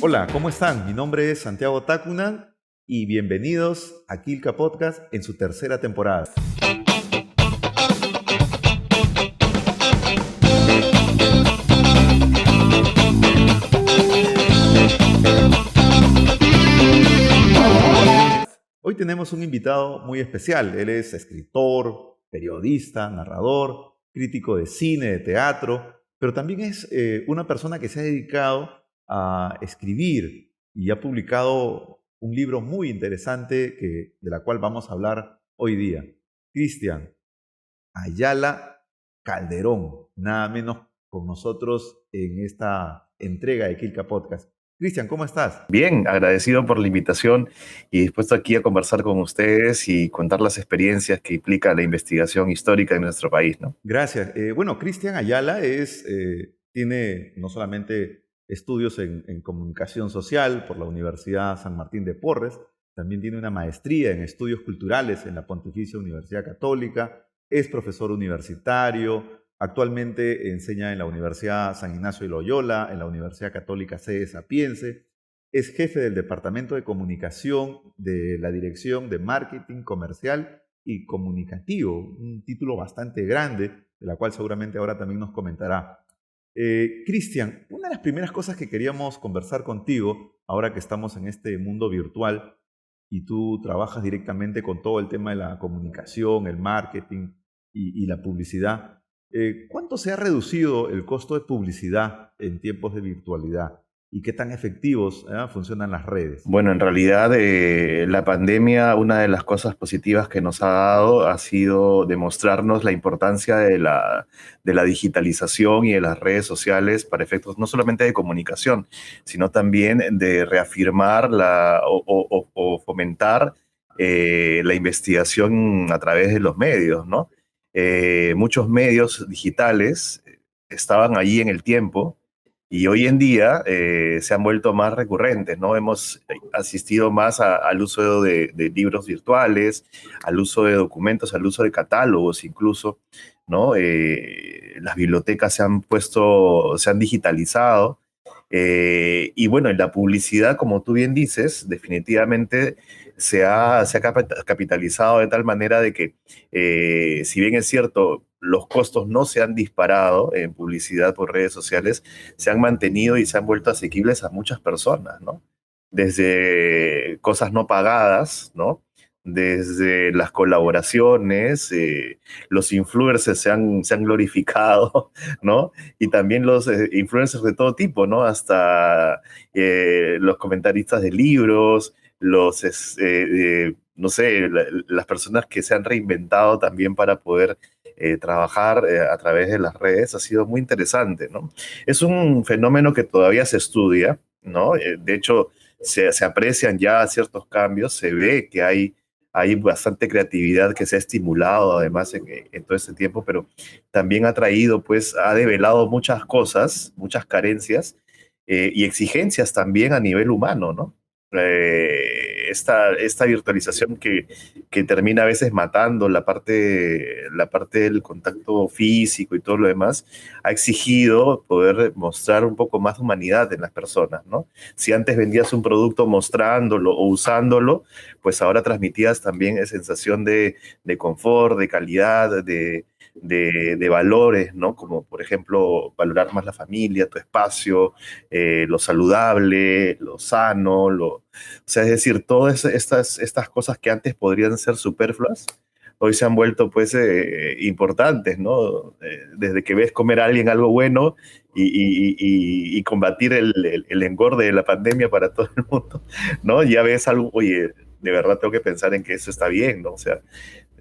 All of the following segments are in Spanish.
Hola, ¿cómo están? Mi nombre es Santiago Tacunan y bienvenidos a Quilca Podcast en su tercera temporada. Hoy tenemos un invitado muy especial. Él es escritor, periodista, narrador, crítico de cine, de teatro, pero también es una persona que se ha dedicado a escribir y ha publicado un libro muy interesante de la cual vamos a hablar hoy día. Cristian Ayala Calderón, nada menos con nosotros en esta entrega de Quilca Podcast. Cristian, ¿cómo estás? Bien, agradecido por la invitación y dispuesto aquí a conversar con ustedes y contar las experiencias que implica la investigación histórica en nuestro país, ¿no? Gracias. Bueno, Cristian Ayala tiene no solamente estudios en comunicación social por la Universidad San Martín de Porres, también tiene una maestría en estudios culturales en la Pontificia Universidad Católica, es profesor universitario, actualmente enseña en la Universidad San Ignacio de Loyola, en la Universidad Católica Sede Sapiense, es jefe del Departamento de Comunicación de la Dirección de Marketing Comercial y Comunicativo, un título bastante grande, de la cual seguramente ahora también nos comentará. Cristian, una de las primeras cosas que queríamos conversar contigo, ahora que estamos en este mundo virtual y tú trabajas directamente con todo el tema de la comunicación, el marketing y la publicidad, ¿cuánto se ha reducido el costo de publicidad en tiempos de virtualidad? ¿Y qué tan efectivos funcionan las redes? Bueno, en realidad la pandemia, una de las cosas positivas que nos ha dado ha sido demostrarnos la importancia de la digitalización y de las redes sociales para efectos no solamente de comunicación, sino también de reafirmar o fomentar la investigación a través de los medios, ¿no? Muchos medios digitales estaban allí en el tiempo y hoy en día se han vuelto más recurrentes, ¿no? Hemos asistido más al uso de libros virtuales, al uso de documentos, al uso de catálogos incluso, ¿no? Las bibliotecas se han digitalizado. Y bueno, en la publicidad, como tú bien dices, definitivamente se ha capitalizado de tal manera de que, si bien es cierto, los costos no se han disparado en publicidad por redes sociales, se han mantenido y se han vuelto asequibles a muchas personas, ¿no? Desde cosas no pagadas, ¿no? Desde las colaboraciones, los influencers se han glorificado, ¿no? Y también los influencers de todo tipo, ¿no? Hasta los comentaristas de libros, no sé, las personas que se han reinventado también para poder trabajar a través de las redes ha sido muy interesante, ¿no? Es un fenómeno que todavía se estudia, ¿no? De hecho, se aprecian ya ciertos cambios, se ve que hay bastante creatividad que se ha estimulado además en todo este tiempo, pero también ha traído, pues, ha develado muchas cosas, muchas carencias y exigencias también a nivel humano, ¿no? Esta virtualización que termina a veces matando la parte del contacto físico y todo lo demás, ha exigido poder mostrar un poco más de humanidad en las personas, ¿no? Si antes vendías un producto mostrándolo o usándolo, pues ahora transmitías también esa sensación de confort, de calidad, de valores, ¿no? Como por ejemplo valorar más la familia, tu espacio, lo saludable, lo sano, o sea, es decir, todas estas cosas que antes podrían ser superfluas, hoy se han vuelto pues importantes, ¿no? Desde que ves comer a alguien algo bueno y combatir el engorde de la pandemia para todo el mundo, ¿no? Ya ves algo, oye, de verdad tengo que pensar en que eso está bien, ¿no? O sea,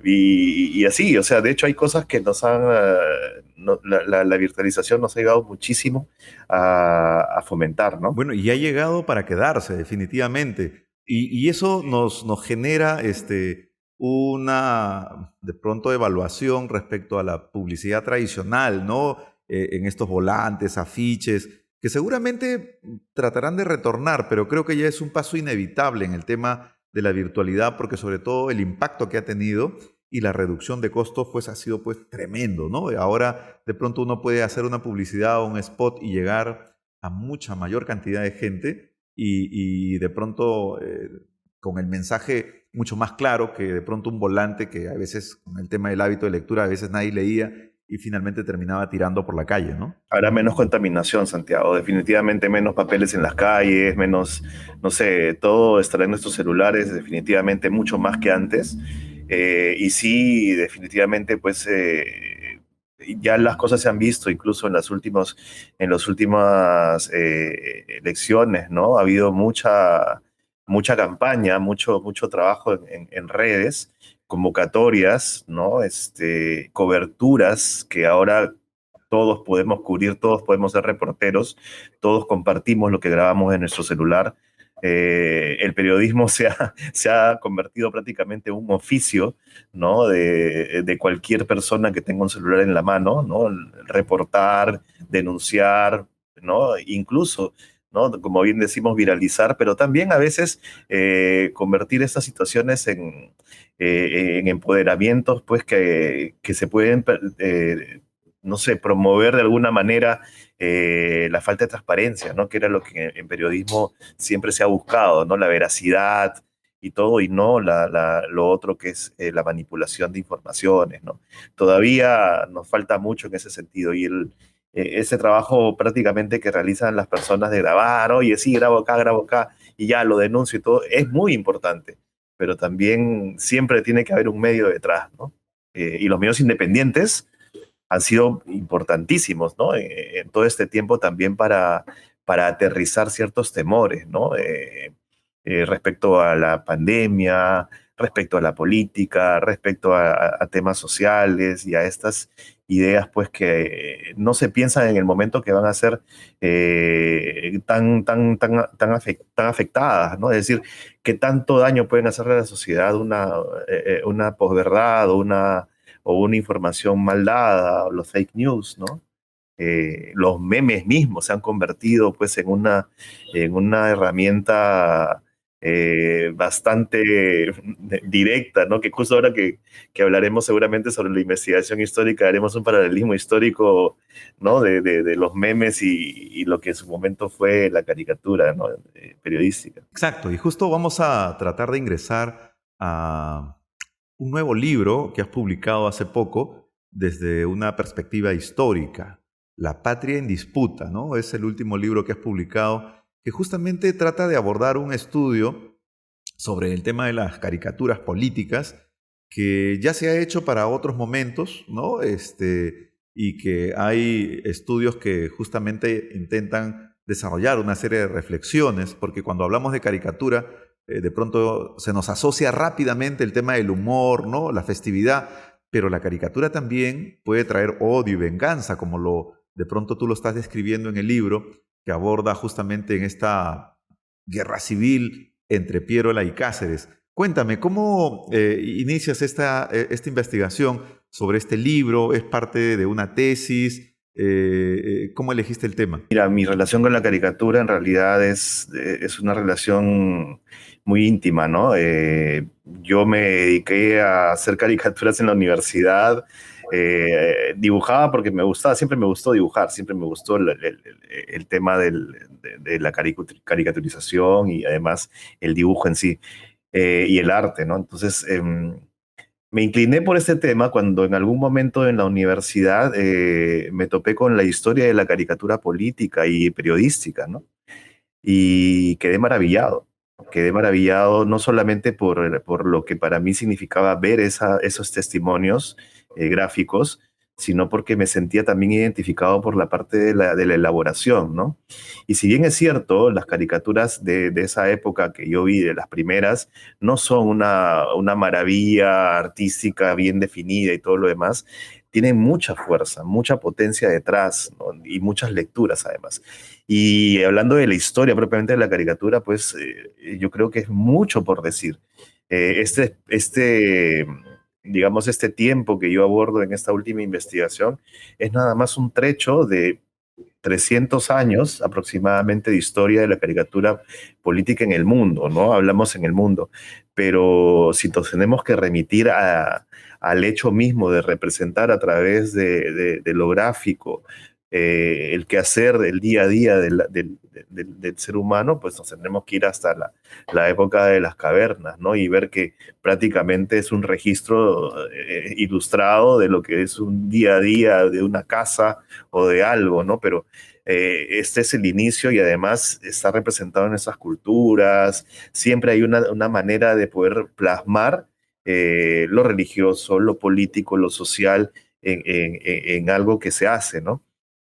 y así, o sea, de hecho hay cosas que nos han, la virtualización nos ha ayudado muchísimo a fomentar, ¿no? Bueno, y ha llegado para quedarse, definitivamente. Y eso nos genera una, de pronto, evaluación respecto a la publicidad tradicional, ¿no? En estos volantes, afiches, que seguramente tratarán de retornar, pero creo que ya es un paso inevitable en el tema de la virtualidad, porque sobre todo el impacto que ha tenido y la reducción de costos pues ha sido pues tremendo, ¿no? Ahora de pronto uno puede hacer una publicidad o un spot y llegar a mucha mayor cantidad de gente y de pronto con el mensaje mucho más claro que de pronto un volante que a veces con el tema del hábito de lectura a veces nadie leía y finalmente terminaba tirando por la calle, ¿no? Habrá menos contaminación, Santiago, definitivamente menos papeles en las calles, menos, no sé, todo estará en nuestros celulares, definitivamente mucho más que antes. Y sí, definitivamente, pues ya las cosas se han visto, incluso en las últimas elecciones, ¿no? Ha habido mucha campaña, mucho trabajo en redes, convocatorias, ¿no? Coberturas que ahora todos podemos cubrir, todos podemos ser reporteros, todos compartimos lo que grabamos en nuestro celular. El periodismo se ha convertido prácticamente en un oficio, ¿no? De cualquier persona que tenga un celular en la mano, ¿no? Reportar, denunciar, ¿no? Incluso, ¿no? Como bien decimos, viralizar, pero también a veces convertir estas situaciones en empoderamientos, pues que se pueden no sé, promover de alguna manera la falta de transparencia, ¿no? Que era lo que en periodismo siempre se ha buscado, ¿no? La veracidad y todo, y no lo otro que es la manipulación de informaciones, ¿no? Todavía nos falta mucho en ese sentido, y ese trabajo prácticamente que realizan las personas de grabar, oye, sí, grabo acá, y ya lo denuncio y todo, es muy importante, pero también siempre tiene que haber un medio detrás, ¿no? Y los medios independientes han sido importantísimos, ¿no? En todo este tiempo también para aterrizar ciertos temores, ¿no? Respecto a la pandemia, respecto a la política, respecto a temas sociales y a estas ideas, pues, que no se piensan en el momento que van a ser tan afectadas, ¿no? Es decir, qué tanto daño pueden hacerle a la sociedad una posverdad o una información mal dada, o los fake news, ¿no? Los memes mismos se han convertido pues en una herramienta bastante directa, ¿no? Que justo ahora que hablaremos seguramente sobre la investigación histórica, haremos un paralelismo histórico, ¿no? De los memes y lo que en su momento fue la caricatura, ¿no? Periodística. Exacto, y justo vamos a tratar de ingresar a un nuevo libro que has publicado hace poco desde una perspectiva histórica, La Patria en Disputa, ¿no? Es el último libro que has publicado que justamente trata de abordar un estudio sobre el tema de las caricaturas políticas que ya se ha hecho para otros momentos, ¿no? Y que hay estudios que justamente intentan desarrollar una serie de reflexiones, porque cuando hablamos de caricatura, de pronto se nos asocia rápidamente el tema del humor, ¿no? La festividad, pero la caricatura también puede traer odio y venganza, como de pronto tú lo estás describiendo en el libro, que aborda justamente en esta guerra civil entre Piérola y Cáceres. Cuéntame, ¿cómo inicias esta investigación sobre este libro? ¿Es parte de una tesis? ¿Cómo elegiste el tema? Mira, mi relación con la caricatura en realidad es una relación muy íntima, ¿no? Yo me dediqué a hacer caricaturas en la universidad, dibujaba porque me gustaba, siempre me gustó dibujar, siempre me gustó el tema de la caricaturización y además el dibujo en sí, y el arte, ¿no? Entonces, me incliné por este tema cuando en algún momento en la universidad me topé con la historia de la caricatura política y periodística, ¿no? Y quedé maravillado no solamente por lo que para mí significaba ver esos testimonios gráficos, sino porque me sentía también identificado por la parte de la elaboración, ¿no? Y si bien es cierto, las caricaturas de esa época que yo vi, de las primeras, no son una maravilla artística bien definida y todo lo demás, tienen mucha fuerza, mucha potencia detrás, ¿no? Y muchas lecturas además. Y hablando de la historia propiamente de la caricatura, pues yo creo que es mucho por decir. Digamos, este tiempo que yo abordo en esta última investigación es nada más un trecho de 300 años aproximadamente de historia de la caricatura política en el mundo, ¿no? Hablamos en el mundo, pero si nos tenemos que remitir al hecho mismo de representar a través de lo gráfico el quehacer, el día a día del ser humano, pues nos tendremos que ir hasta la época de las cavernas, ¿no? Y ver que prácticamente es un registro ilustrado de lo que es un día a día de una casa o de algo, ¿no? Pero este es el inicio y además está representado en esas culturas. Siempre hay una manera de poder plasmar lo religioso, lo político, lo social en algo que se hace, ¿no?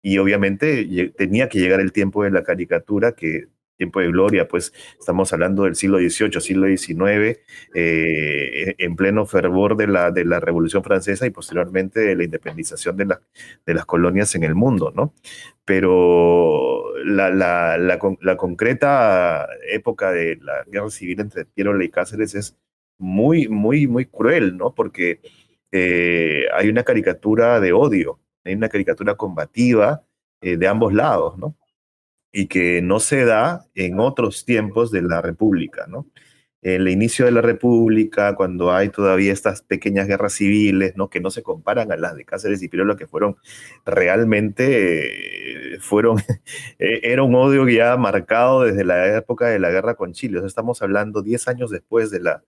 Y obviamente tenía que llegar el tiempo de la caricatura, que tiempo de gloria, pues estamos hablando del siglo XVIII, siglo XIX, en pleno fervor de la Revolución Francesa y posteriormente de la independización de las colonias en el mundo, ¿no? Pero la concreta época de la guerra civil entre Piérola y Cáceres es muy, muy, muy cruel, ¿no? Porque hay una caricatura de odio, hay una caricatura combativa de ambos lados, ¿no? Y que no se da en otros tiempos de la República, ¿no? En el inicio de la República, cuando hay todavía estas pequeñas guerras civiles, ¿no? Que no se comparan a las de Cáceres y Pirola, que fueron realmente, era un odio ya marcado desde la época de la guerra con Chile. O sea, estamos hablando 10 años después de la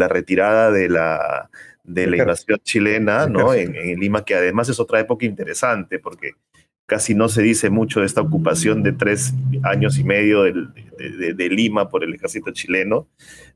retirada de la invasión chilena, ¿no? En Lima, que además es otra época interesante, porque casi no se dice mucho de esta ocupación de 3 años y medio de Lima por el ejército chileno,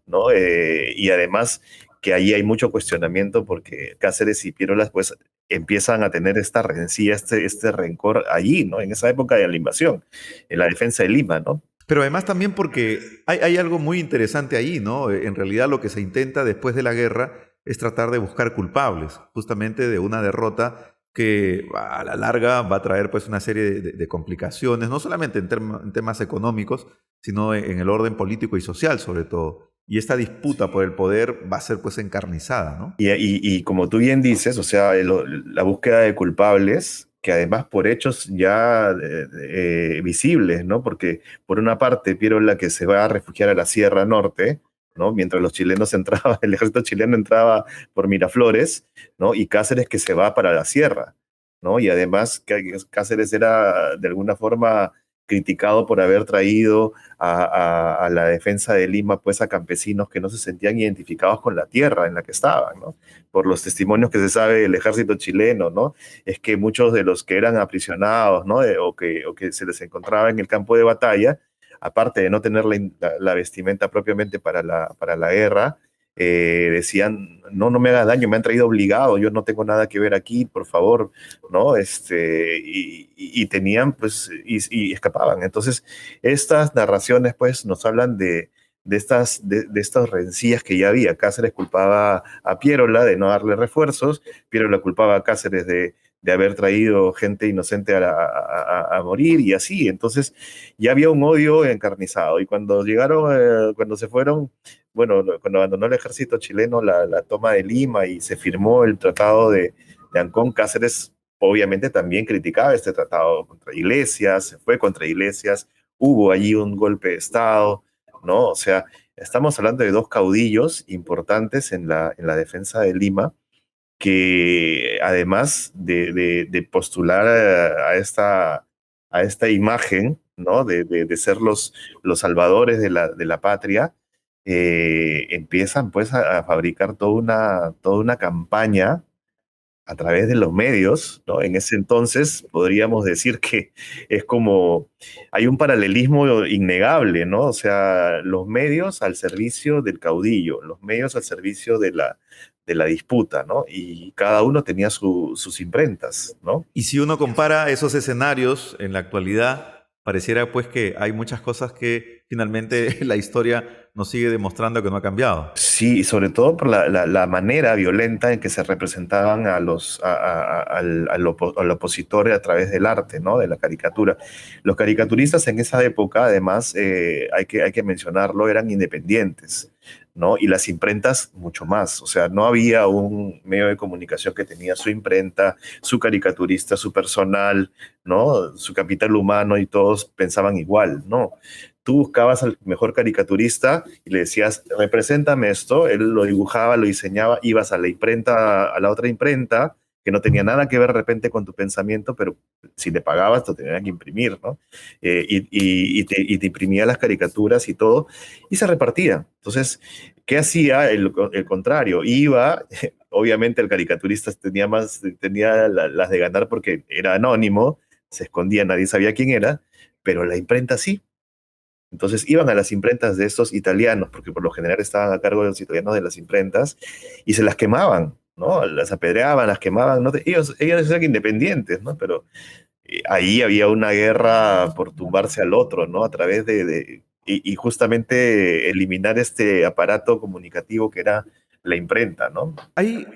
¿no? Y además que ahí hay mucho cuestionamiento porque Cáceres y Piérolas pues empiezan a tener esta rencilla, este rencor allí, ¿no? En esa época de la invasión, en la defensa de Lima, ¿no? Pero además también porque hay algo muy interesante ahí, ¿no? En realidad lo que se intenta después de la guerra es tratar de buscar culpables, justamente de una derrota que a la larga va a traer pues una serie de complicaciones, no solamente en temas económicos, sino en el orden político y social sobre todo. Y esta disputa por el poder va a ser pues encarnizada, ¿no? Y como tú bien dices, o sea, la búsqueda de culpables, que además por hechos ya visibles, ¿no? Porque por una parte, Piérola que se va a refugiar a la Sierra Norte, ¿no? Mientras los chilenos entraban, el ejército chileno entraba por Miraflores, ¿no? Y Cáceres que se va para la Sierra, ¿no? Y además Cáceres era de alguna forma criticado por haber traído a la defensa de Lima, pues a campesinos que no se sentían identificados con la tierra en la que estaban, ¿no? Por los testimonios que se sabe del ejército chileno, ¿no? Es que muchos de los que eran aprisionados, ¿no? O que se les encontraba en el campo de batalla, aparte de no tener la vestimenta propiamente para la guerra, decían, no me haga daño, me han traído obligado, yo no tengo nada que ver aquí, por favor, ¿no? Y tenían, pues, y escapaban. Entonces, estas narraciones, pues, nos hablan de estas rencillas que ya había. Cáceres culpaba a Piérola de no darle refuerzos, Piérola culpaba a Cáceres de haber traído gente inocente a morir y así. Entonces, ya había un odio encarnizado. Y cuando llegaron, cuando se fueron, bueno, cuando abandonó el ejército chileno la toma de Lima y se firmó el tratado de Ancón, Cáceres obviamente también criticaba este tratado contra Iglesias, se fue contra Iglesias, hubo allí un golpe de Estado, ¿no? O sea, estamos hablando de dos caudillos importantes en la defensa de Lima, que además de postular a esta imagen, ¿no? De ser los salvadores de la patria, empiezan pues a fabricar toda una campaña a través de los medios, ¿no? En ese entonces podríamos decir que es como, hay un paralelismo innegable, ¿no? O sea, los medios al servicio del caudillo, los medios al servicio de la disputa, ¿no? Y cada uno tenía sus imprentas, ¿no? Y si uno compara esos escenarios en la actualidad, pareciera pues que hay muchas cosas que finalmente la historia nos sigue demostrando que no ha cambiado. Sí, y sobre todo por la manera violenta en que se representaban al opositor a través del arte, ¿no? De la caricatura. Los caricaturistas en esa época, además, hay que mencionarlo, eran independientes, ¿no? Y las imprentas mucho más. O sea, no había un medio de comunicación que tenía su imprenta, su caricaturista, su personal, ¿no? Su capital humano y todos pensaban igual, ¿no? Tú buscabas al mejor caricaturista y le decías, represéntame esto, él lo dibujaba, lo diseñaba, ibas a la imprenta, a la otra imprenta, que no tenía nada que ver de repente con tu pensamiento, pero si le pagabas te tenían que imprimir, ¿no? Y te imprimía las caricaturas y todo, y se repartía. Entonces, ¿qué hacía? El contrario, iba, obviamente el caricaturista tenía las de ganar porque era anónimo, se escondía, nadie sabía quién era, pero la imprenta sí. Entonces iban a las imprentas de estos italianos, porque por lo general estaban a cargo de los italianos de las imprentas, y se las quemaban, ¿no? Las apedreaban, las quemaban, ¿no? Ellos eran independientes, ¿no? Pero ahí había una guerra por tumbarse al otro, ¿no? A través y justamente eliminar este aparato comunicativo que era la imprenta, ¿no? Hay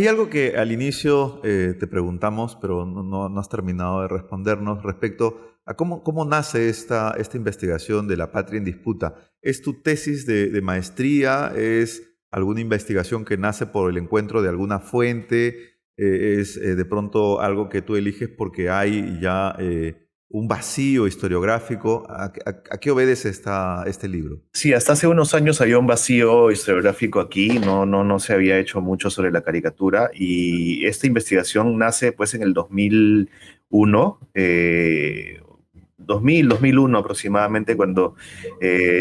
algo que al inicio te preguntamos, pero no has terminado de respondernos respecto a cómo nace esta investigación de la patria en disputa. ¿Es tu tesis de maestría? ¿Es alguna investigación que nace por el encuentro de alguna fuente? ¿Es de pronto algo que tú eliges porque hay ya un vacío historiográfico? ¿A qué obedece este libro? Sí, hasta hace unos años había un vacío historiográfico aquí, no se había hecho mucho sobre la caricatura y esta investigación nace pues en el 2001, 2001 aproximadamente, cuando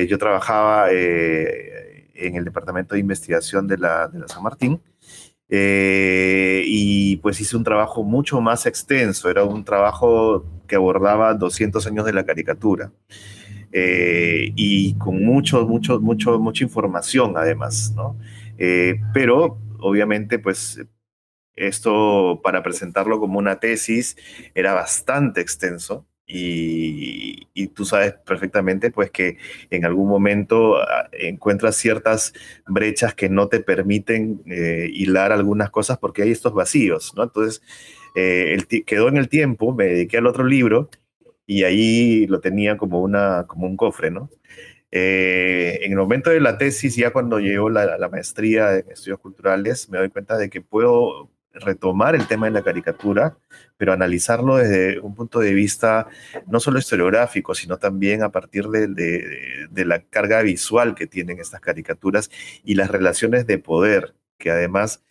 yo trabajaba en el Departamento de Investigación de la San Martín. Y pues hice un trabajo mucho más extenso, era un trabajo que abordaba 200 años de la caricatura y con mucha información además, ¿no? Pero obviamente pues esto para presentarlo como una tesis era bastante extenso y tú sabes perfectamente pues que en algún momento encuentras ciertas brechas que no te permiten hilar algunas cosas porque hay estos vacíos, ¿no? Entonces quedó en el tiempo, me dediqué al otro libro y ahí lo tenía como un cofre, ¿no? En el momento de la tesis, ya cuando llegó la maestría en estudios culturales, me doy cuenta de que puedo retomar el tema de la caricatura, pero analizarlo desde un punto de vista no solo historiográfico, sino también a partir de la carga visual que tienen estas caricaturas y las relaciones de poder que además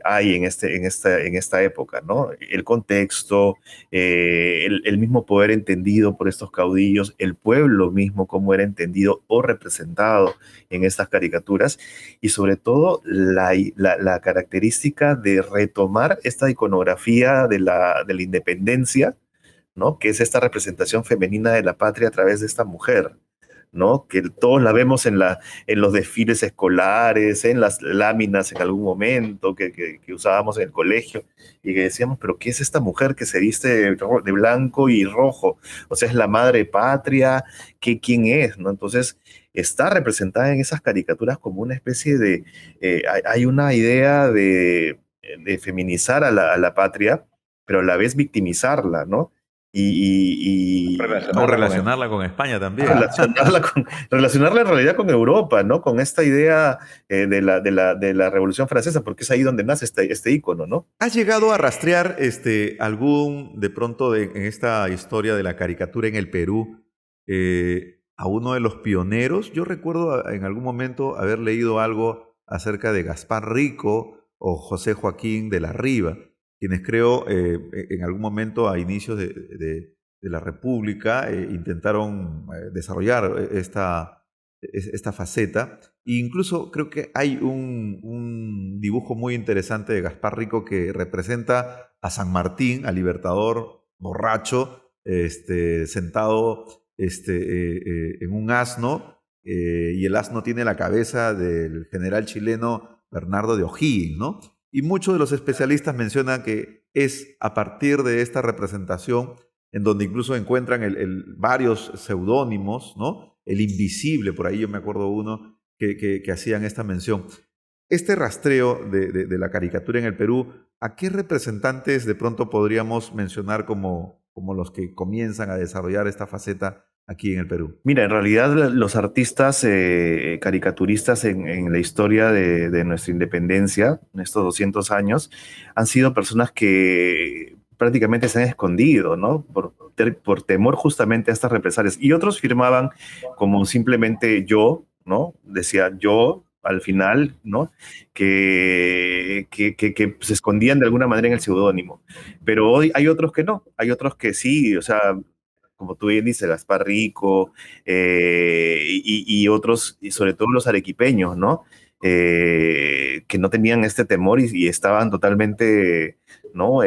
hay en esta época, ¿no? El contexto, el mismo poder entendido por estos caudillos, el pueblo mismo, cómo era entendido o representado en estas caricaturas, y sobre todo la característica de retomar esta iconografía de la independencia, ¿no? Que es esta representación femenina de la patria a través de esta mujer, ¿no? Que todos la vemos en los desfiles escolares, en las láminas en algún momento que usábamos en el colegio y que decíamos, pero ¿qué es esta mujer que se viste de blanco y rojo? O sea, es la madre patria, ¿quién es? ¿No? Entonces, está representada en esas caricaturas como una especie hay una idea de feminizar a la patria, pero a la vez victimizarla, ¿no? O relacionarla con España también. Relacionarla en realidad con Europa, ¿no? Con esta idea de la Revolución Francesa, porque es ahí donde nace este ícono, ¿no? ¿Has llegado a rastrear de pronto en esta historia de la caricatura en el Perú a uno de los pioneros? Yo recuerdo en algún momento haber leído algo acerca de Gaspar Rico o José Joaquín de la Riva, quienes creo en algún momento a inicios de la República intentaron desarrollar esta faceta. E incluso creo que hay un dibujo muy interesante de Gaspar Rico que representa a San Martín, al libertador borracho, sentado en un asno, y el asno tiene la cabeza del general chileno Bernardo de O'Higgins, ¿no? Y muchos de los especialistas mencionan que es a partir de esta representación en donde incluso encuentran varios seudónimos, ¿no? El Invisible, por ahí yo me acuerdo uno que hacían esta mención. Este rastreo de la caricatura en el Perú, ¿a qué representantes de pronto podríamos mencionar como los que comienzan a desarrollar esta faceta aquí en el Perú? Mira, en realidad los artistas caricaturistas en la historia de nuestra independencia, en estos 200 años, han sido personas que prácticamente se han escondido, ¿no? Por temor justamente a estas represalias. Y otros firmaban como simplemente yo, ¿no? Decía yo, al final, ¿no? Que se escondían de alguna manera en el seudónimo. Pero hoy hay otros que no, hay otros que sí, o sea, como tú bien dices, Gaspar Rico, y otros, y sobre todo los arequipeños, ¿no? Que no tenían este temor y estaban totalmente, ¿no?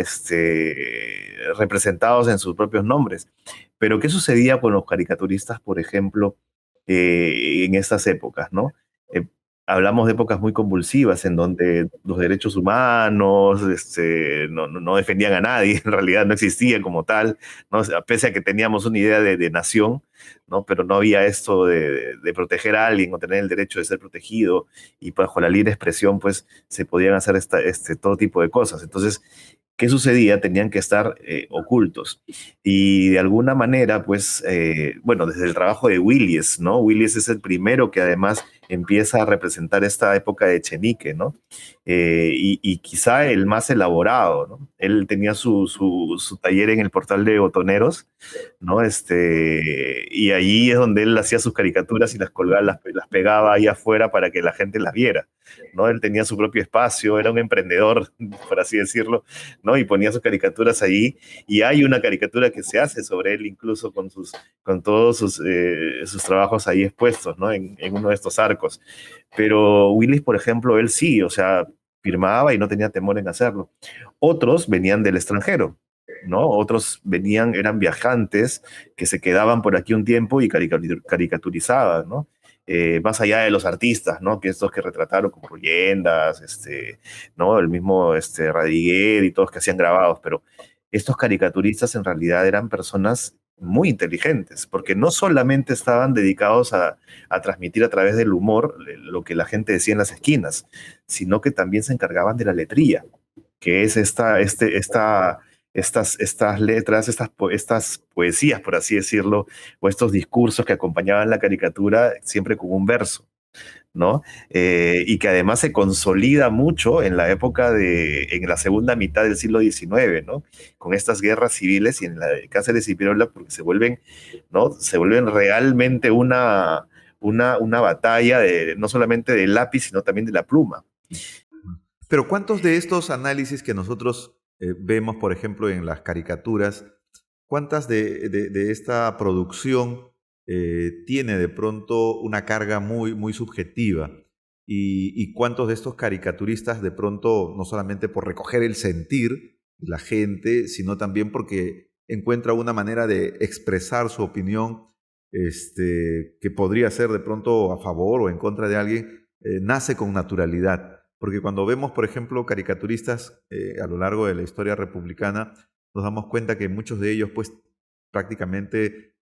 Representados en sus propios nombres. Pero ¿qué sucedía con los caricaturistas, por ejemplo, en estas épocas, ¿no? Eh, Hablamos de épocas muy convulsivas en donde los derechos humanos no defendían a nadie, en realidad no existían como tal, ¿no? O sea, pese a que teníamos una idea de nación, ¿no? Pero no había esto de proteger a alguien o tener el derecho de ser protegido, y bajo la libre expresión pues se podían hacer todo tipo de cosas. Entonces, ¿qué sucedía? Tenían que estar ocultos. Y de alguna manera, pues, bueno, desde el trabajo de Willies, ¿no? Willies es el primero que además empieza a representar esta época de Chenique, ¿no? Y quizá el más elaborado, ¿no? Él tenía su taller en el portal de botoneros, ¿no? Y allí es donde él hacía sus caricaturas y las colgaba, las pegaba ahí afuera para que la gente las viera, ¿no? Él tenía su propio espacio, era un emprendedor, por así decirlo, ¿no? Y ponía sus caricaturas allí, y hay una caricatura que se hace sobre él, incluso con todos sus trabajos ahí expuestos, ¿no? En uno de estos arcos. Pero Willis, por ejemplo, él sí, o sea, firmaba y no tenía temor en hacerlo. Otros venían del extranjero, ¿no? Otros venían, eran viajantes que se quedaban por aquí un tiempo y caricaturizaban, ¿no? Más allá de los artistas, ¿no? Que estos que retrataron como leyendas, ¿no? El mismo Radiguer y todos que hacían grabados, pero estos caricaturistas en realidad eran personas muy inteligentes, porque no solamente estaban dedicados a transmitir a través del humor lo que la gente decía en las esquinas, sino que también se encargaban de la letría, que es estas letras, estas poesías, por así decirlo, o estos discursos que acompañaban la caricatura siempre con un verso, ¿no? Y que además se consolida mucho en la época en la segunda mitad del siglo XIX, ¿no? Con estas guerras civiles y en la de Cáceres y Pirola, porque se vuelven, ¿no? Se vuelven realmente una batalla no solamente del lápiz, sino también de la pluma. Pero ¿cuántos de estos análisis que nosotros vemos, por ejemplo, en las caricaturas, cuántas de esta producción tiene de pronto una carga muy, muy subjetiva? Y cuántos de estos caricaturistas de pronto, no solamente por recoger el sentir de la gente, sino también porque encuentra una manera de expresar su opinión, que podría ser de pronto a favor o en contra de alguien, nace con naturalidad? Porque cuando vemos, por ejemplo, caricaturistas a lo largo de la historia republicana, nos damos cuenta que muchos de ellos, pues, prácticamente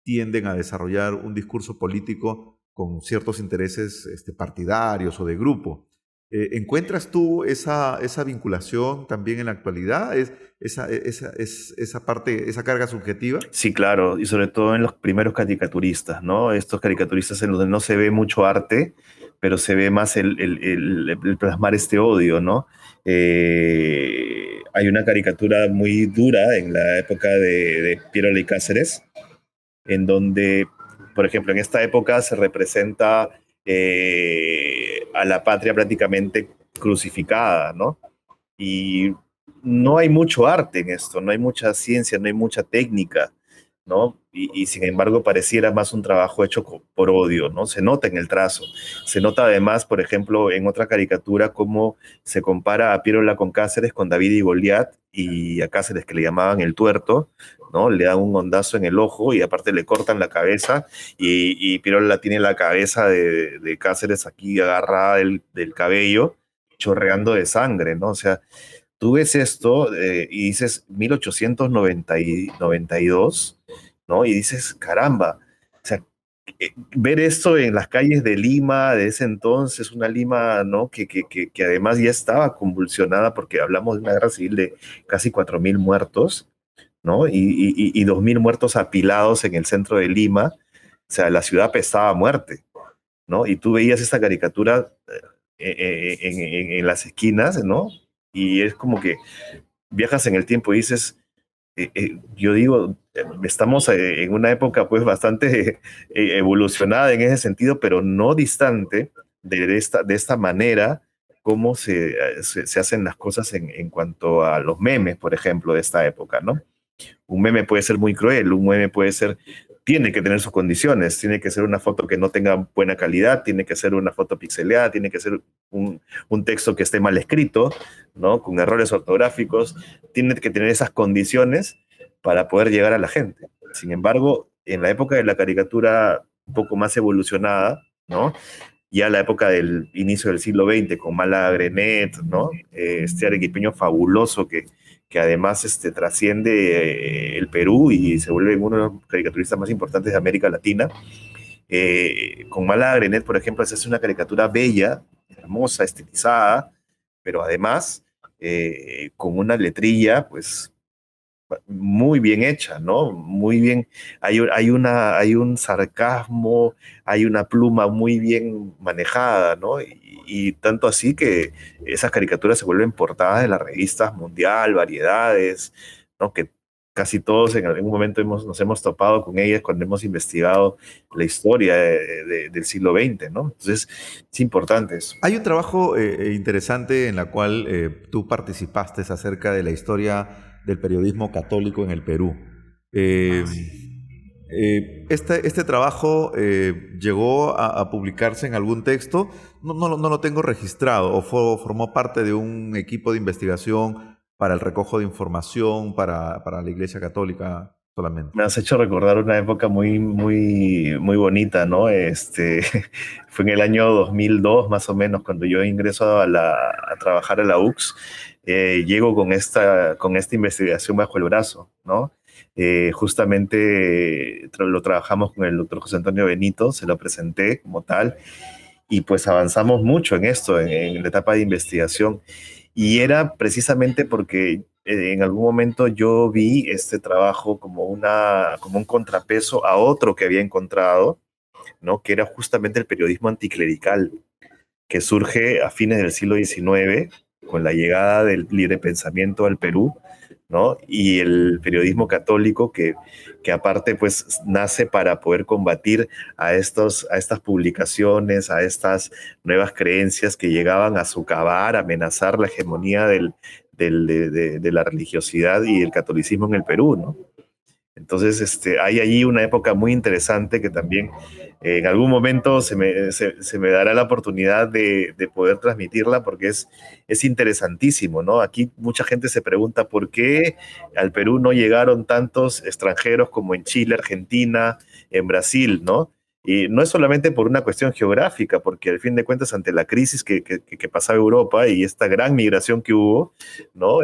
tienden a desarrollar un discurso político con ciertos intereses partidarios o de grupo. ¿Encuentras tú esa vinculación también en la actualidad? ¿Esa parte, esa carga subjetiva? Sí, claro, y sobre todo en los primeros caricaturistas, ¿no? Estos caricaturistas en donde no se ve mucho arte, pero se ve más el plasmar este odio, ¿no? Hay una caricatura muy dura en la época de Piero y Cáceres, en donde, por ejemplo, en esta época se representa a la patria prácticamente crucificada, ¿no? Y no hay mucho arte en esto, no hay mucha ciencia, no hay mucha técnica, ¿no? Y sin embargo pareciera más un trabajo hecho por odio, ¿no? Se nota en el trazo. Se nota además, por ejemplo, en otra caricatura cómo se compara a Piérola con Cáceres, con David y Goliat, y a Cáceres que le llamaban el tuerto, ¿no? Le dan un hondazo en el ojo y aparte le cortan la cabeza, y Piérola tiene la cabeza de Cáceres aquí agarrada del cabello, chorreando de sangre, ¿no? O sea, tú ves esto y dices 1892, ¿no? Y dices, caramba, o sea, ver esto en las calles de Lima de ese entonces, una Lima, ¿no? Que además ya estaba convulsionada porque hablamos de una guerra civil de casi 4.000 muertos, ¿no? Y 2.000 muertos apilados en el centro de Lima, o sea, la ciudad apestaba a muerte, ¿no? Y tú veías esta caricatura en las esquinas, ¿no? Y es como que viajas en el tiempo y dices, yo digo, estamos en una época pues bastante evolucionada en ese sentido, pero no distante de esta manera cómo se hacen las cosas en cuanto a los memes, por ejemplo, de esta época, ¿no? Un meme puede ser muy cruel, un meme puede ser, tiene que tener sus condiciones, tiene que ser una foto que no tenga buena calidad, tiene que ser una foto pixeleada, tiene que ser un texto que esté mal escrito, ¿no? Con errores ortográficos, tiene que tener esas condiciones para poder llegar a la gente. Sin embargo, en la época de la caricatura un poco más evolucionada, ¿no? Ya la época del inicio del siglo XX, con Mala Grenet, ¿no? Este arequipeño fabuloso que además trasciende el Perú y se vuelve uno de los caricaturistas más importantes de América Latina. Con Mala Grenet, por ejemplo, se hace una caricatura bella, hermosa, estilizada, pero además con una letrilla, pues muy bien hecha, ¿no? Muy bien, hay un sarcasmo, hay una pluma muy bien manejada, ¿no? Y tanto así que esas caricaturas se vuelven portadas de las revistas Mundial, Variedades, ¿no? Que casi todos en algún momento nos hemos topado con ellas cuando hemos investigado la historia del siglo XX, ¿no? Entonces, es importante eso. Hay un trabajo interesante en la cual tú participaste acerca de la historia del periodismo católico en el Perú. Eh, este trabajo llegó a publicarse en algún texto, no lo tengo registrado, o formó parte de un equipo de investigación para el recojo de información para la Iglesia Católica solamente. Me has hecho recordar una época muy bonita, ¿no? Fue en el año 2002, más o menos, cuando yo ingreso a trabajar a la UCS. Llego con esta investigación bajo el brazo, ¿no? Justamente lo trabajamos con el doctor José Antonio Benito, se lo presenté como tal, y pues avanzamos mucho en esto, en la etapa de investigación. Y era precisamente porque en algún momento yo vi este trabajo como como un contrapeso a otro que había encontrado, ¿no? Que era justamente el periodismo anticlerical, que surge a fines del siglo XIX con la llegada del libre pensamiento al Perú, ¿no? Y el periodismo católico que aparte pues nace para poder combatir a estas publicaciones, a estas nuevas creencias que llegaban a socavar, a amenazar la hegemonía de la religiosidad y el catolicismo en el Perú, ¿no? Entonces, hay allí una época muy interesante que también en algún momento se me dará la oportunidad de poder transmitirla porque es interesantísimo, ¿no? Aquí mucha gente se pregunta por qué al Perú no llegaron tantos extranjeros como en Chile, Argentina, en Brasil, ¿no? Y no es solamente por una cuestión geográfica, porque al fin de cuentas, ante la crisis que pasaba Europa y esta gran migración que hubo, ¿no?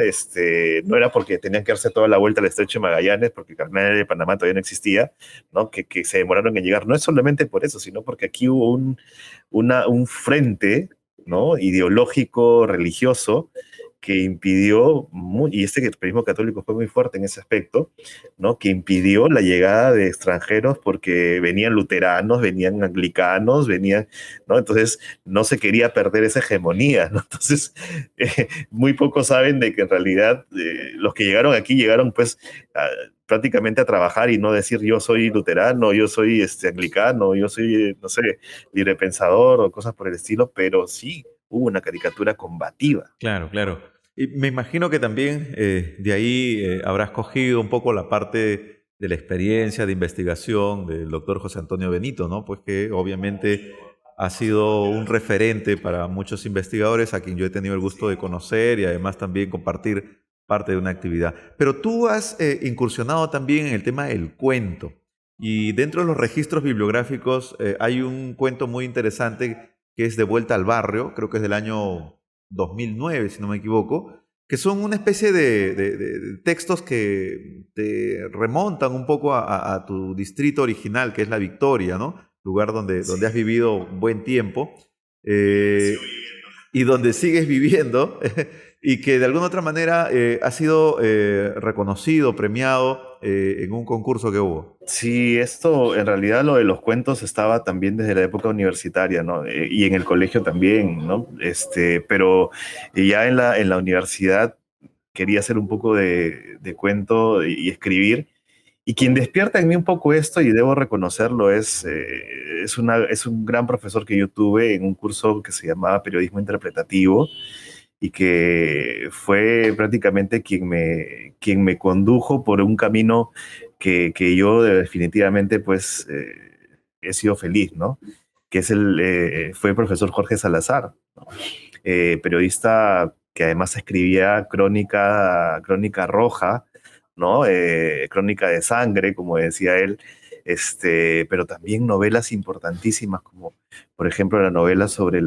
No era porque tenían que darse toda la vuelta al estrecho de Magallanes, porque el Canal de Panamá todavía no existía, ¿no? Que se demoraron en llegar. No es solamente por eso, sino porque aquí hubo un frente, ¿no? Ideológico, religioso, que impidió, y el periodismo católico fue muy fuerte en ese aspecto, ¿no? Que impidió la llegada de extranjeros porque venían luteranos, venían anglicanos, venían, ¿no? Entonces no se quería perder esa hegemonía, ¿no? Entonces muy pocos saben de que en realidad los que llegaron aquí llegaron pues prácticamente a trabajar y no decir yo soy luterano, yo soy anglicano, yo soy, no sé, librepensador o cosas por el estilo, pero sí hubo una caricatura combativa. Claro, claro. Y me imagino que también de ahí habrás cogido un poco la parte de la experiencia de investigación del doctor José Antonio Benito, ¿no? Pues que obviamente ha sido un referente para muchos investigadores a quien yo he tenido el gusto de conocer y además también compartir parte de una actividad. Pero tú has incursionado también en el tema del cuento y dentro de los registros bibliográficos hay un cuento muy interesante que es De vuelta al barrio, creo que es del año 2009, si no me equivoco, que son una especie de textos que te remontan un poco a tu distrito original, que es La Victoria, ¿no? Lugar donde has vivido buen tiempo eh, y donde sigues viviendo y que de alguna otra manera ha sido reconocido, premiado en un concurso que hubo. Sí, esto en realidad lo de los cuentos estaba también desde la época universitaria, ¿no? Y en el colegio también, ¿no? Pero ya en la universidad quería hacer un poco de cuento y escribir. Y quien despierta en mí un poco esto, y debo reconocerlo, es un gran profesor que yo tuve en un curso que se llamaba Periodismo Interpretativo, y que fue prácticamente quien me condujo por un camino que yo definitivamente pues he sido feliz, ¿no? Que fue el profesor Jorge Salazar, ¿no? Periodista que además escribía crónica roja, ¿no? Crónica de sangre, como decía él, pero también novelas importantísimas como por ejemplo la novela sobre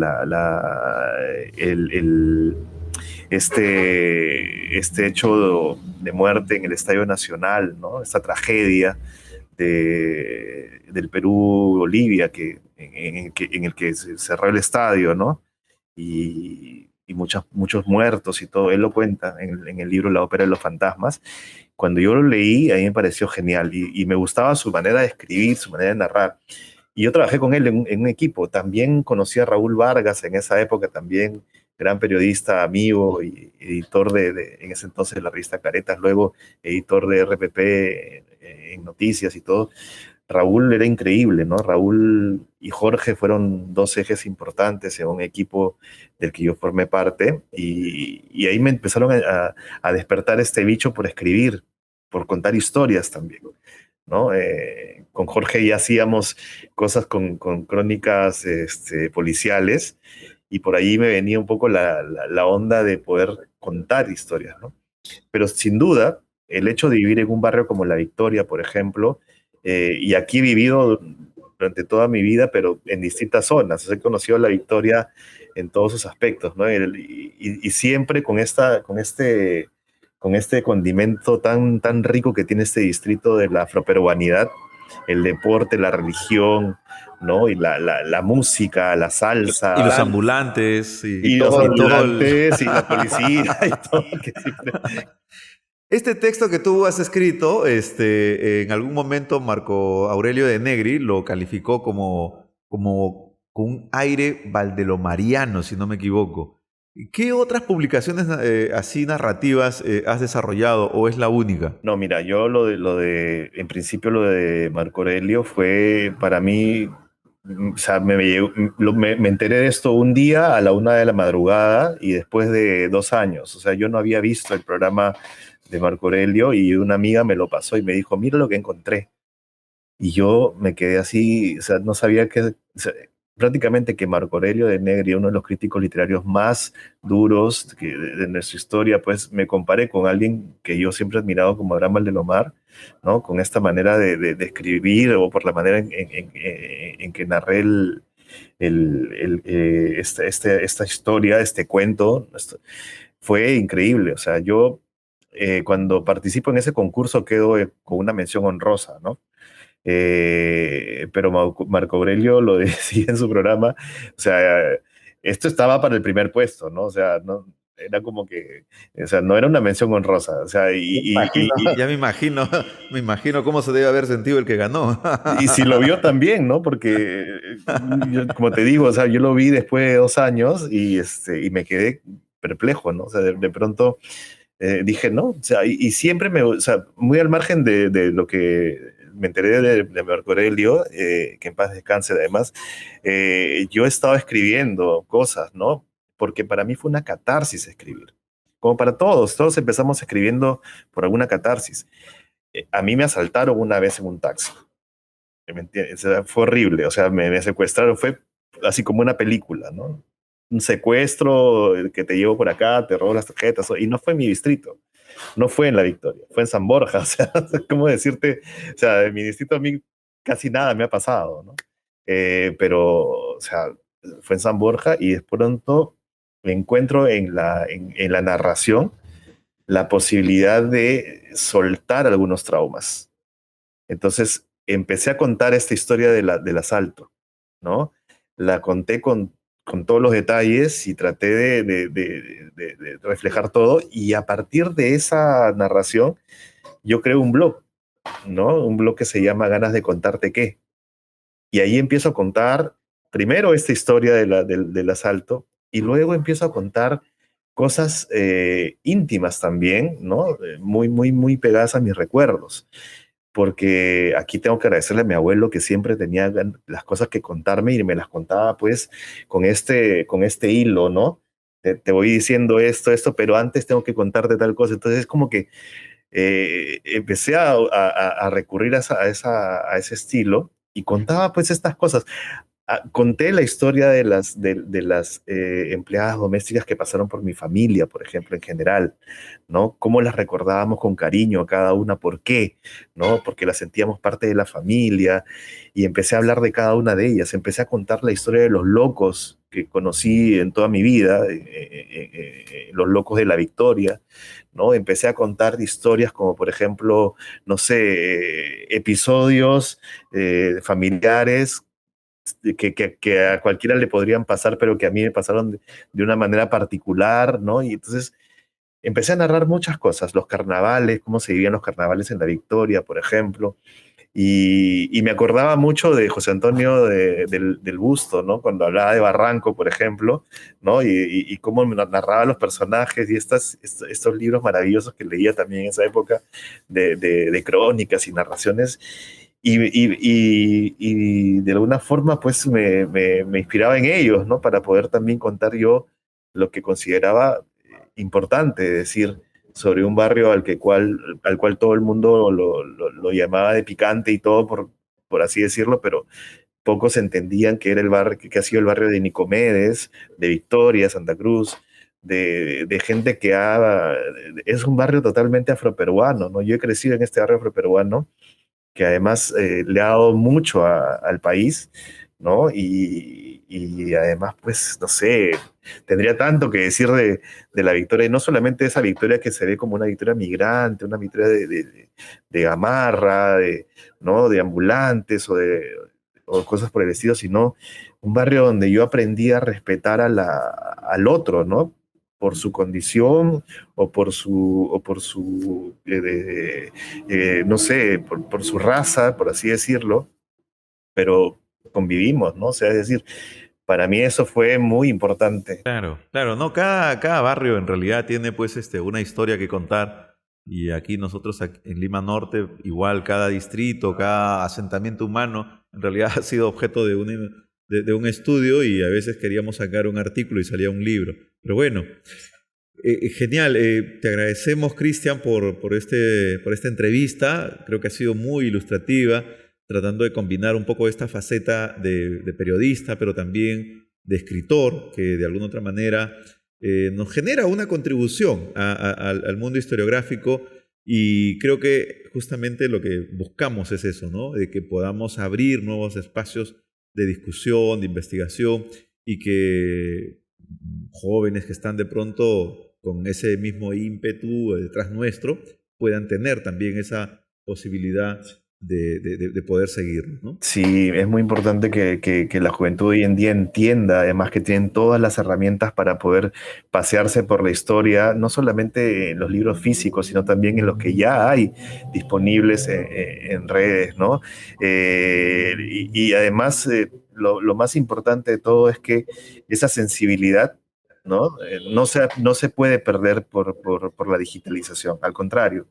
este hecho de muerte en el Estadio Nacional, ¿no? Esta tragedia del Perú-Bolivia en el que se cerró el estadio, ¿no? Y muchos muertos y todo. Él lo cuenta en el libro La Ópera de los Fantasmas. Cuando yo lo leí, a mí me pareció genial y me gustaba su manera de escribir, su manera de narrar. Y yo trabajé con él en un equipo. También conocí a Raúl Vargas en esa época, también gran periodista, amigo y editor en ese entonces de la revista Caretas, luego editor de RPP en noticias y todo. Raúl era increíble, ¿no? Raúl y Jorge fueron dos ejes importantes en un equipo del que yo formé parte y ahí me empezaron a despertar este bicho por escribir, por contar historias también, ¿no? Con Jorge ya hacíamos cosas con crónicas policiales y por ahí me venía un poco la onda de poder contar historias, ¿no? Pero sin duda, el hecho de vivir en un barrio como La Victoria, por ejemplo, y aquí he vivido durante toda mi vida, pero en distintas zonas. He conocido La Victoria en todos sus aspectos, ¿no? Y siempre con este condimento tan rico que tiene este distrito de la afroperuanidad, el deporte, la religión, ¿no? Y la música, la Y los salsa, ambulantes y los ambulantes, y la policía, y todo. Que siempre... Este texto que tú has escrito, en algún momento Marco Aurelio de Negri lo calificó como con un aire valdelomariano, si no me equivoco. ¿Qué otras publicaciones así narrativas has desarrollado o es la única? No, mira, yo en principio lo de Marco Aurelio fue para mí, o sea, me enteré de esto un día a la 1 de la madrugada y después de 2 años. O sea, yo no había visto el programa de Marco Aurelio y una amiga me lo pasó y me dijo, mira lo que encontré. Y yo me quedé así, o sea, no sabía que, o sea, prácticamente que Marco Aurelio de Negri, uno de los críticos literarios más duros de nuestra historia, pues me comparé con alguien que yo siempre he admirado como Abraham Valdelomar, ¿no? Con esta manera de escribir o por la manera en que narré esta historia, este cuento, fue increíble. O sea, yo cuando participo en ese concurso quedo con una mención honrosa, ¿no? Pero Marco Aurelio lo decía en su programa, o sea, esto estaba para el primer puesto, ¿no? O sea, no, era como que, o sea, no era una mención honrosa, o sea, Imagino, ya me imagino cómo se debe haber sentido el que ganó. y si lo vio también, ¿no? Porque, como te digo, o sea, yo lo vi después de 2 años y me quedé perplejo, ¿no? O sea, de pronto dije, no, o sea, y siempre o sea, muy al margen de lo que me enteré de Marco Aurelio, que en paz descanse además, yo estaba escribiendo cosas, ¿no? Porque para mí fue una catarsis escribir. Como para todos empezamos escribiendo por alguna catarsis. A mí me asaltaron una vez en un taxi. ¿Me entiendes? O sea, fue horrible, o sea, me secuestraron, fue así como una película, ¿no? Un secuestro que te llevo por acá, te robo las tarjetas, y no fue en mi distrito, no fue en La Victoria, fue en San Borja, o sea, ¿cómo decirte? O sea, en mi distrito a mí casi nada me ha pasado, ¿no? Pero, o sea, fue en San Borja y de pronto me encuentro en la narración la posibilidad de soltar algunos traumas. Entonces empecé a contar esta historia del asalto, ¿no? La conté con todos los detalles y traté de reflejar todo y a partir de esa narración yo creo un blog, ¿no? Un blog que se llama Ganas de contarte qué. Y ahí empiezo a contar primero esta historia del asalto y luego empiezo a contar cosas íntimas también, ¿no? Muy pegadas a mis recuerdos. porque aquí tengo que agradecerle a mi abuelo que siempre tenía las cosas que contarme y me las contaba pues con este hilo, ¿no? Te voy diciendo esto, pero antes tengo que contarte tal cosa. Entonces es como que empecé a recurrir a ese estilo y contaba pues estas cosas. Conté la historia de las empleadas domésticas que pasaron por mi familia, por ejemplo, en general, ¿no? Cómo las recordábamos con cariño a cada una, ¿por qué? ¿No? Porque las sentíamos parte de la familia y empecé a hablar de cada una de ellas, empecé a contar la historia de los locos que conocí en toda mi vida, los locos de la Victoria, ¿no? Empecé a contar historias como, por ejemplo, no sé, episodios familiares que a cualquiera le podrían pasar, pero que a mí me pasaron de una manera particular, ¿no? Y entonces empecé a narrar muchas cosas, los carnavales, cómo se vivían los carnavales en la Victoria, por ejemplo, y me acordaba mucho de José Antonio del Busto, ¿no? Cuando hablaba de Barranco, por ejemplo, ¿no? Y cómo me narraba los personajes y estos libros maravillosos que leía también en esa época de crónicas y narraciones. Y de alguna forma, pues me inspiraba en ellos, ¿no? Para poder también contar yo lo que consideraba importante, decir, sobre un barrio al cual todo el mundo lo llamaba de picante y todo, por así decirlo, pero pocos entendían que era el barrio, que ha sido el barrio de Nicomedes, de Victoria, Santa Cruz, de gente es un barrio totalmente afroperuano, ¿no? Yo he crecido en este barrio afroperuano, que además le ha dado mucho al país, ¿no? Y además, pues, no sé, tendría tanto que decir de la victoria, y no solamente esa victoria que se ve como una victoria migrante, una victoria de gamarra, ¿no? De ambulantes o cosas por el estilo, sino un barrio donde yo aprendí a respetar al otro, ¿no? Por su condición o por su no sé, por su raza, por así decirlo, pero convivimos, ¿no? O sea, es decir, para mí eso fue muy importante. Claro, claro, no, cada barrio en realidad tiene pues una historia que contar y aquí nosotros en Lima Norte, igual cada distrito, cada asentamiento humano en realidad ha sido objeto de un estudio y a veces queríamos sacar un artículo y salía un libro. Pero bueno, genial, te agradecemos Cristian por esta entrevista, creo que ha sido muy ilustrativa, tratando de combinar un poco esta faceta de periodista, pero también de escritor, que de alguna otra manera nos genera una contribución al mundo historiográfico y creo que justamente lo que buscamos es eso, ¿no? De que podamos abrir nuevos espacios de discusión, de investigación y que jóvenes que están de pronto con ese mismo ímpetu detrás nuestro puedan tener también esa posibilidad de poder seguirnos, ¿no? Sí, es muy importante que la juventud hoy en día entienda, además que tienen todas las herramientas para poder pasearse por la historia, no solamente en los libros físicos, sino también en los que ya hay disponibles en redes, ¿no? Y además, lo más importante de todo es que esa sensibilidad, ¿no? No se puede perder por la digitalización, al contrario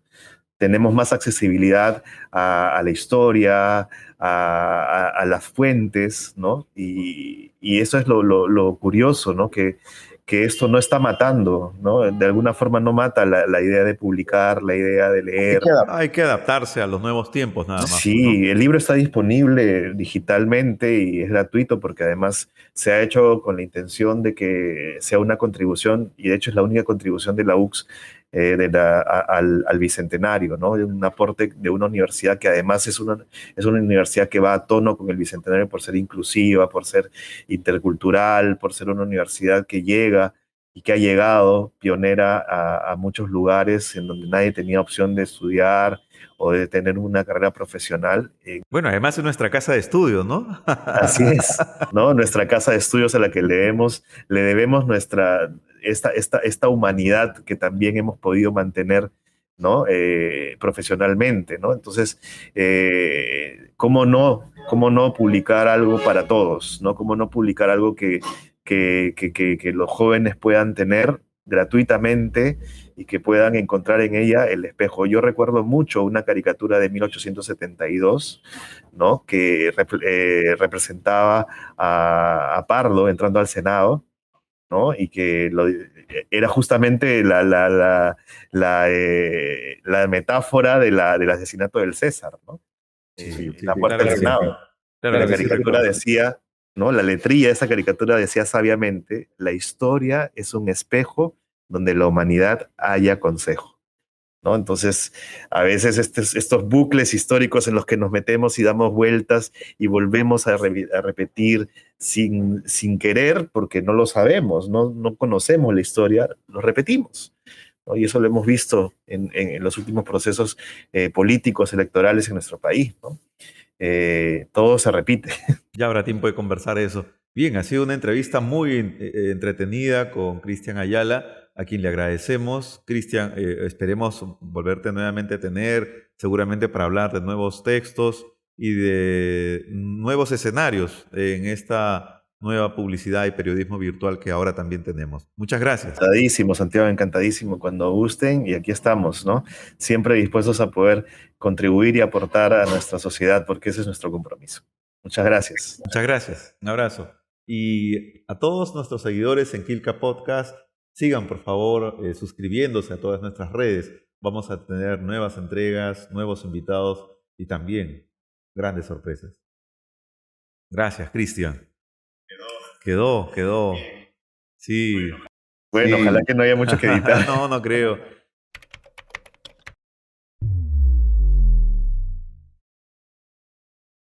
tenemos más accesibilidad a la historia, a las fuentes, ¿no? Y eso es lo curioso, ¿no? Que esto no está matando, ¿no? De alguna forma no mata la idea de publicar, la idea de leer. Hay que adaptarse a los nuevos tiempos nada más, pues, ¿no? Sí, el libro está disponible digitalmente y es gratuito porque además se ha hecho con la intención de que sea una contribución, y de hecho es la única contribución de la UCS al Bicentenario, ¿no? Un aporte de una universidad que además es una universidad que va a tono con el Bicentenario por ser inclusiva, por ser intercultural, por ser una universidad que llega y que ha llegado pionera a muchos lugares en donde nadie tenía opción de estudiar o de tener una carrera profesional. Bueno, además es nuestra casa de estudios, ¿no? Así es, ¿no? Nuestra casa de estudios a la que le debemos esta humanidad que también hemos podido mantener, ¿no? Profesionalmente, ¿no? Entonces, ¿cómo no publicar algo para todos, ¿no? ¿Cómo no publicar algo que los jóvenes puedan tener gratuitamente y que puedan encontrar en ella el espejo. Yo recuerdo mucho una caricatura de 1872, ¿no? Que representaba a Pardo entrando al Senado, ¿no? Y que era justamente la metáfora del asesinato del César, ¿no? La puerta Claro del que sí. Senado. Claro La que sí, caricatura recuerdo. decía, ¿no? La letrilla de esa caricatura decía sabiamente, la historia es un espejo donde la humanidad haya consejo, ¿no? Entonces, a veces estos bucles históricos en los que nos metemos y damos vueltas y volvemos a repetir sin querer, porque no lo sabemos, no conocemos la historia, lo repetimos, ¿no? Y eso lo hemos visto en los últimos procesos políticos, electorales en nuestro país, ¿no? Todo se repite. Ya habrá tiempo de conversar eso. Bien, ha sido una entrevista muy entretenida con Cristian Ayala, a quien le agradecemos. Cristian, esperemos volverte nuevamente a tener, seguramente para hablar de nuevos textos y de nuevos escenarios en esta nueva publicidad y periodismo virtual que ahora también tenemos. Muchas gracias. Encantadísimo, Santiago, encantadísimo. Cuando gusten, y aquí estamos, ¿no? Siempre dispuestos a poder contribuir y aportar a nuestra sociedad, porque ese es nuestro compromiso. Muchas gracias. Muchas gracias. Un abrazo. Y a todos nuestros seguidores en Kilka Podcast, sigan por favor suscribiéndose a todas nuestras redes. Vamos a tener nuevas entregas, nuevos invitados y también grandes sorpresas. Gracias, Cristian. Quedó. Sí, Bueno, sí. ojalá que no haya mucho que editar. No, no creo.